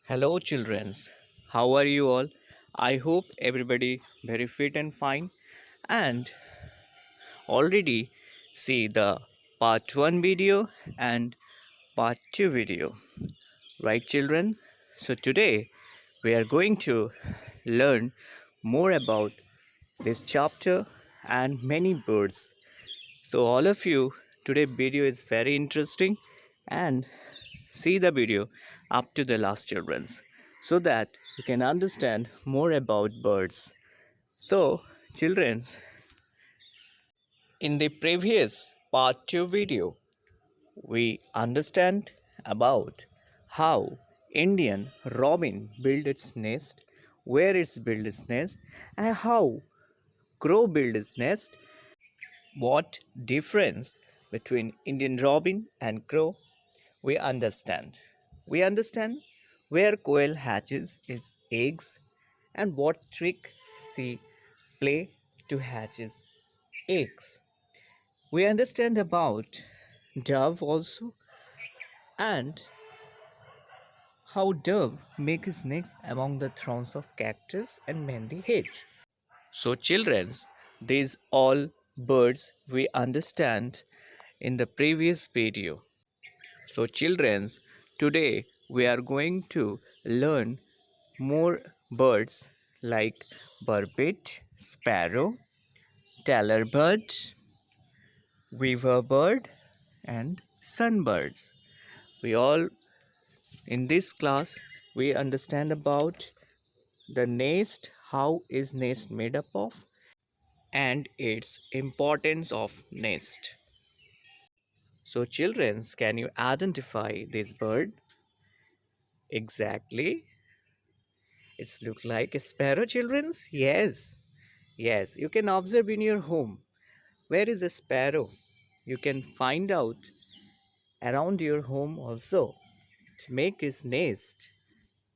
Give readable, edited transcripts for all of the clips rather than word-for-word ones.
Hello childrens, how are you all? I hope everybody very fit and fine and already see the part 1 video and part 2 video. Right children? So today we are going to learn more about this chapter and many birds. So all of you, today video is very interesting and see the video up to the last children's so that you can understand more about birds. So children's, in the previous part 2 video we understand about how Indian robin built its nest, where it's built its nest, and how crow built its nest. What difference between Indian robin and crow we understand. We understand where quail hatches its eggs and what trick she play to hatch its eggs. We understand about dove also and how dove make his nest among the thorns of cactus and mehndi hedge. So childrens, these all birds we understand in the previous video. So childrens, today we are going to learn more birds like burbot, sparrow, tailor bird, weaver bird and sunbirds. We all in this class we understand about the nest, how is nest made up of and its importance of nest. So childrens, can you identify this bird? Exactly. It's look like a sparrow, childrens? Yes. Yes, you can observe in your home. Where is a sparrow? You can find out around your home also. To make his nest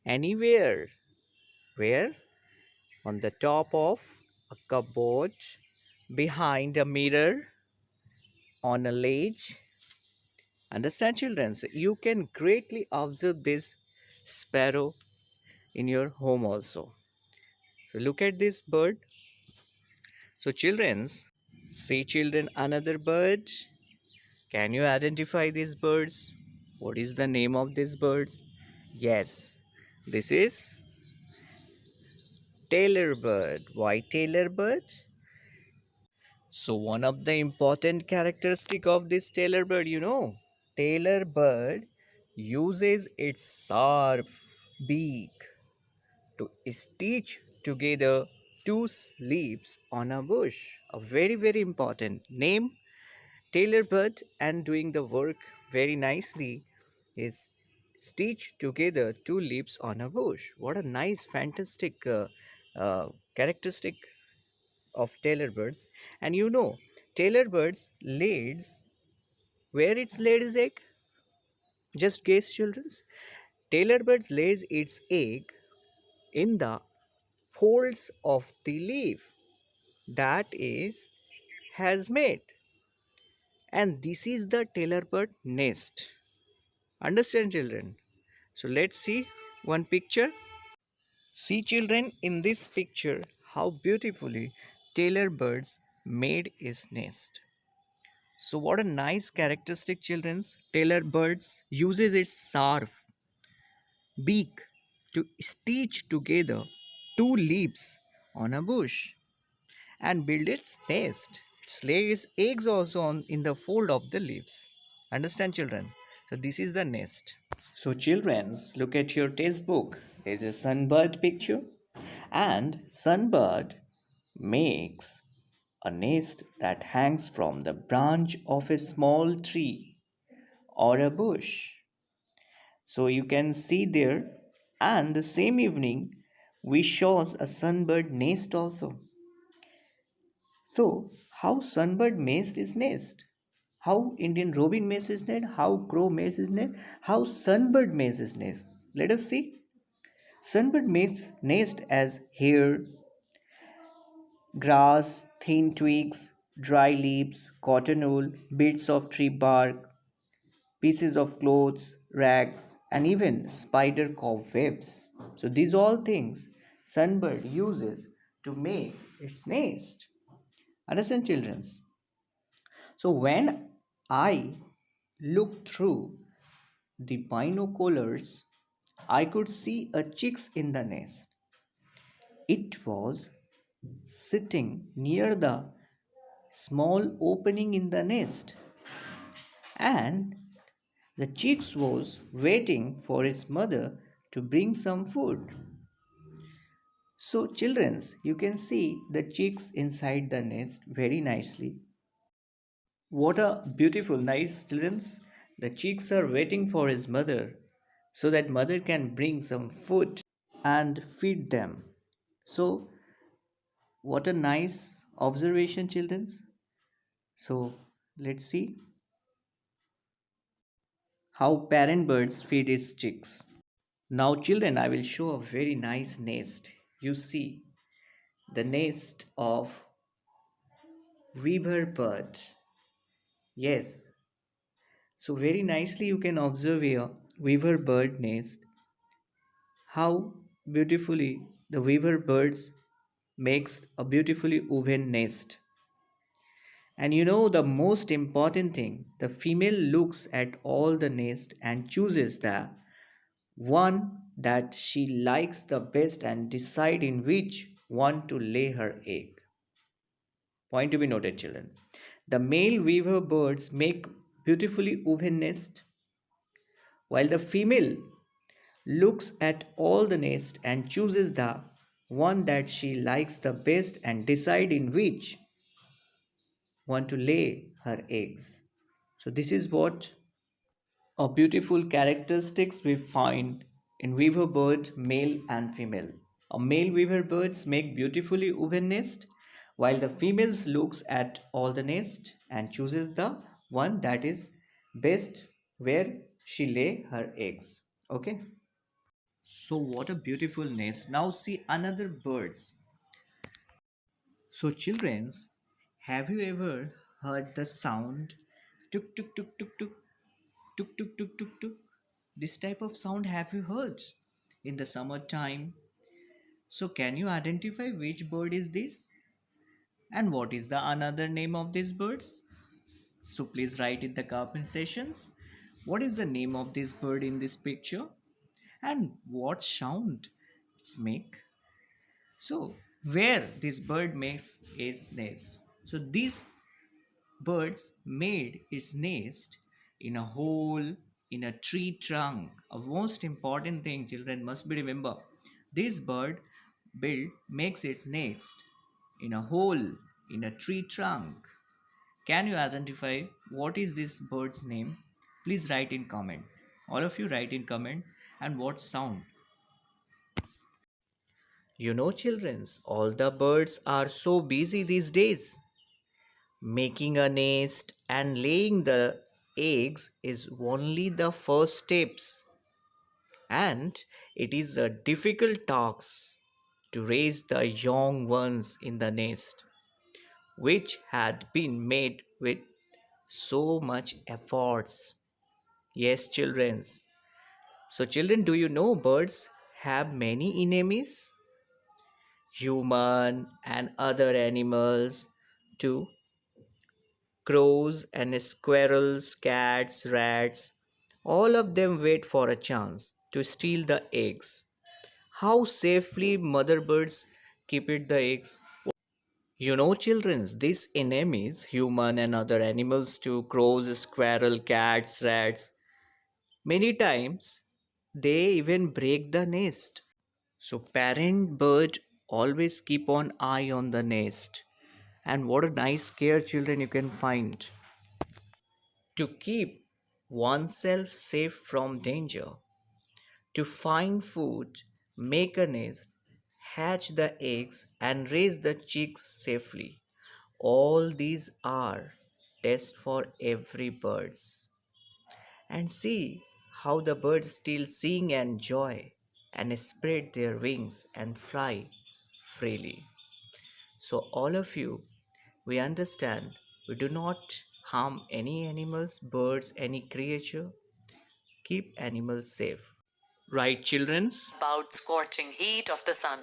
anywhere. Where? On the top of a cupboard, behind a mirror, on a ledge. Understand, children? So you can greatly observe this sparrow in your home also. So look at this bird. So children's, see children another bird. Can you identify these birds? What is the name of these birds? Yes, this is Tailor bird. Why Tailor bird? So one of the important characteristic of this Tailor bird, Tailor bird uses its sharp beak to stitch together two leaves on a bush. A very very important name. Tailor bird and doing the work very nicely is stitch together two leaves on a bush. What a nice, fantastic characteristic of tailor birds. And tailor birds lays where its laid its egg. Just guess, childrens. Tailor birds lays its egg in the folds of the leaf that is has made, and this is the tailor bird nest. Understand, children? So let's see one picture. See children, in this picture how beautifully tailor birds made its nest. So what a nice characteristic, children's. Tailor birds uses its sharp beak to stitch together two leaves on a bush and build its nest. It lays eggs also in the fold of the leaves. Understand, children? So this is the nest. So childrens, look at your textbook. There's a sunbird picture, and sunbird makes a nest that hangs from the branch of a small tree or a bush. So you can see there, and the same evening we shows a sunbird nest also. So how sunbird makes its nest? How Indian robin makes his nest? How crow makes his nest? How sunbird makes his nest? Let us see. Sunbird makes nest as hair, grass, thin twigs, dry leaves, cotton wool, bits of tree bark, pieces of clothes, rags, and even spider cobwebs. So these all things sunbird uses to make its nest. Understand, children? So when I looked through the binoculars, I could see a chicks in the nest. It was sitting near the small opening in the nest, and the chicks was waiting for its mother to bring some food. So, childrens, you can see the chicks inside the nest very nicely. What a beautiful, nice childrens. The chicks are waiting for his mother so that mother can bring some food and feed them. So, what a nice observation, childrens. So, let's see how parent birds feed its chicks. Now, children, I will show a very nice nest. You see, the nest of weaver bird. Yes, so very nicely you can observe here weaver bird nest. How beautifully the weaver birds makes a beautifully woven nest. And you know the most important thing, the female looks at all the nest and chooses the one that she likes the best and decide in which one to lay her egg. Point to be noted, children. The male weaver birds make beautifully woven nest, while the female looks at all the nest and chooses the one that she likes the best and decide in which one to lay her eggs. So this is what a beautiful characteristics we find in weaver bird male and female. A male weaver birds make beautifully woven nest, while the females looks at all the nest and chooses the one that is best where she lay her eggs. Okay. So what a beautiful nest. Now see another birds. So childrens, have you ever heard the sound tuk tuk tuk tuk tuk tuk tuk tuk tuk tuk? This type of sound have you heard in the summertime? So can you identify which bird is this? And what is the another name of these birds? So please write in the comment sections. What is the name of this bird in this picture? And what sound it's make? So where this bird makes its nest? So these birds made its nest in a hole in a tree trunk. A most important thing children must be remember. This bird build makes its nest in a hole in a tree trunk. Can you identify what is this bird's name? Please write in comment. All of you write in comment and what sound. You know, childrens, all the birds are so busy these days. Making a nest and laying the eggs is only the first steps, and it is a difficult task to raise the young ones in the nest, which had been made with so much efforts. Yes, childrens. So, children, do you know birds have many enemies? Human and other animals too. Crows and squirrels, cats, rats, all of them wait for a chance to steal the eggs. How safely mother birds keep it the eggs? You know, childrens, these enemies, human and other animals too, crows, squirrel, cats, rats, many times they even break the nest. So parent bird always keep an eye on the nest. And what a nice care children you can find. To keep oneself safe from danger, to find food, make a nest, hatch the eggs, and raise the chicks safely. All these are tests for every birds. And see how the birds still sing and joy and spread their wings and fly freely. So all of you, we understand we do not harm any animals, birds, any creature. keep animals safe. Right, childrens? About scorching heat of the sun,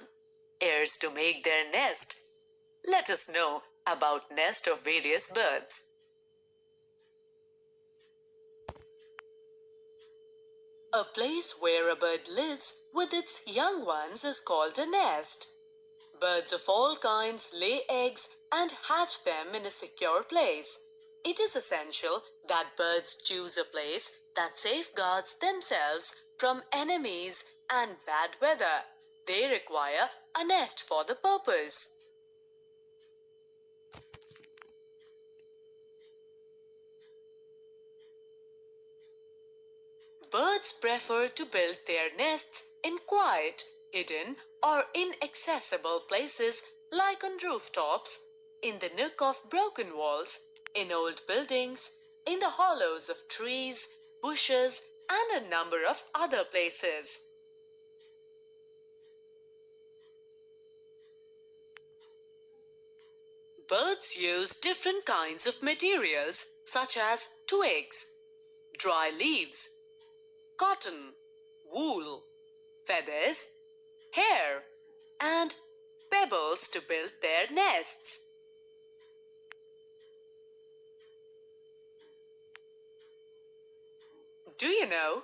heirs to make their nest. Let us know about nest of various birds. A place where a bird lives with its young ones is called a nest. Birds of all kinds lay eggs and hatch them in a secure place. It is essential that birds choose a place that safeguards themselves from enemies and bad weather. They require a nest for the purpose. Birds prefer to build their nests in quiet, hidden, or inaccessible places like on rooftops, in the nook of broken walls, in old buildings, in the hollows of trees, bushes, and a number of other places. Birds use different kinds of materials such as twigs, dry leaves, cotton, wool, feathers, hair, and pebbles to build their nests. Do you know?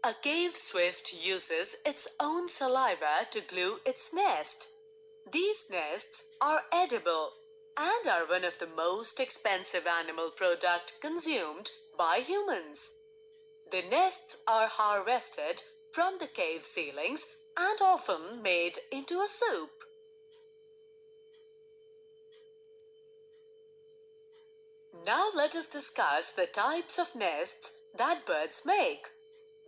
A cave swift uses its own saliva to glue its nest. These nests are edible and are one of the most expensive animal products consumed by humans. The nests are harvested from the cave ceilings and often made into a soup. Now let us discuss the types of nests that birds make.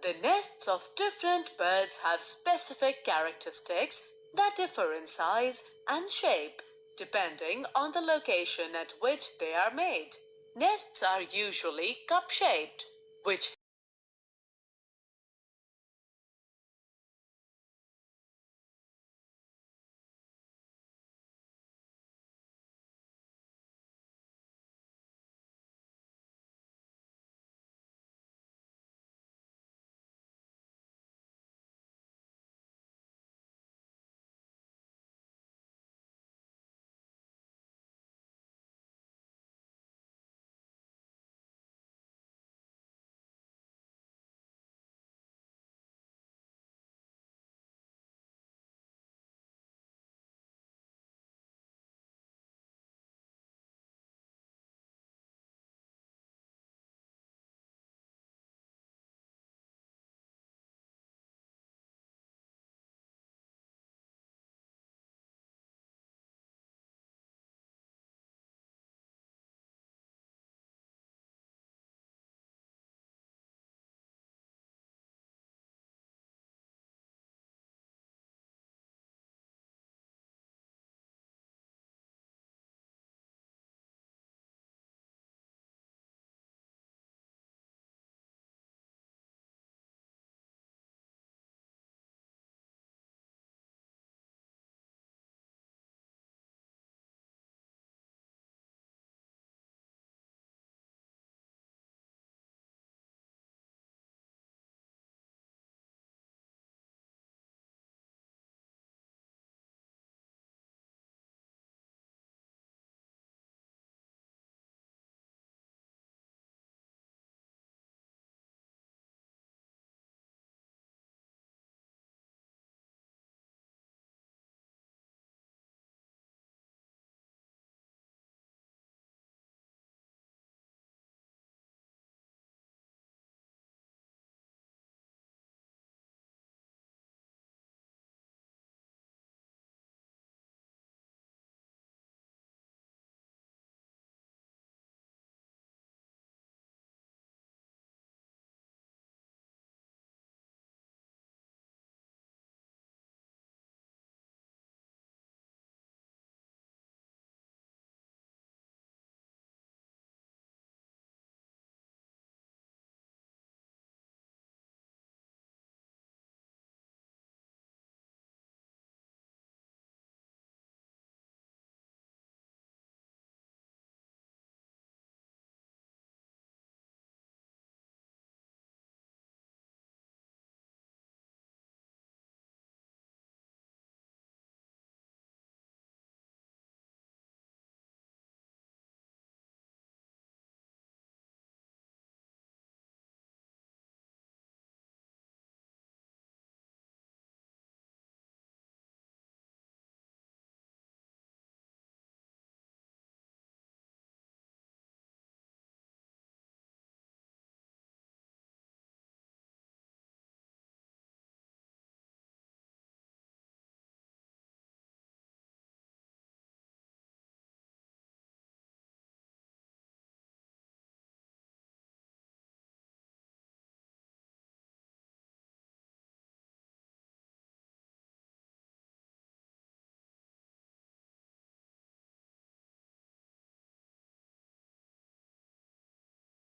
The nests of different birds have specific characteristics that differ in size and shape depending on the location at which they are made. Nests are usually cup-shaped, which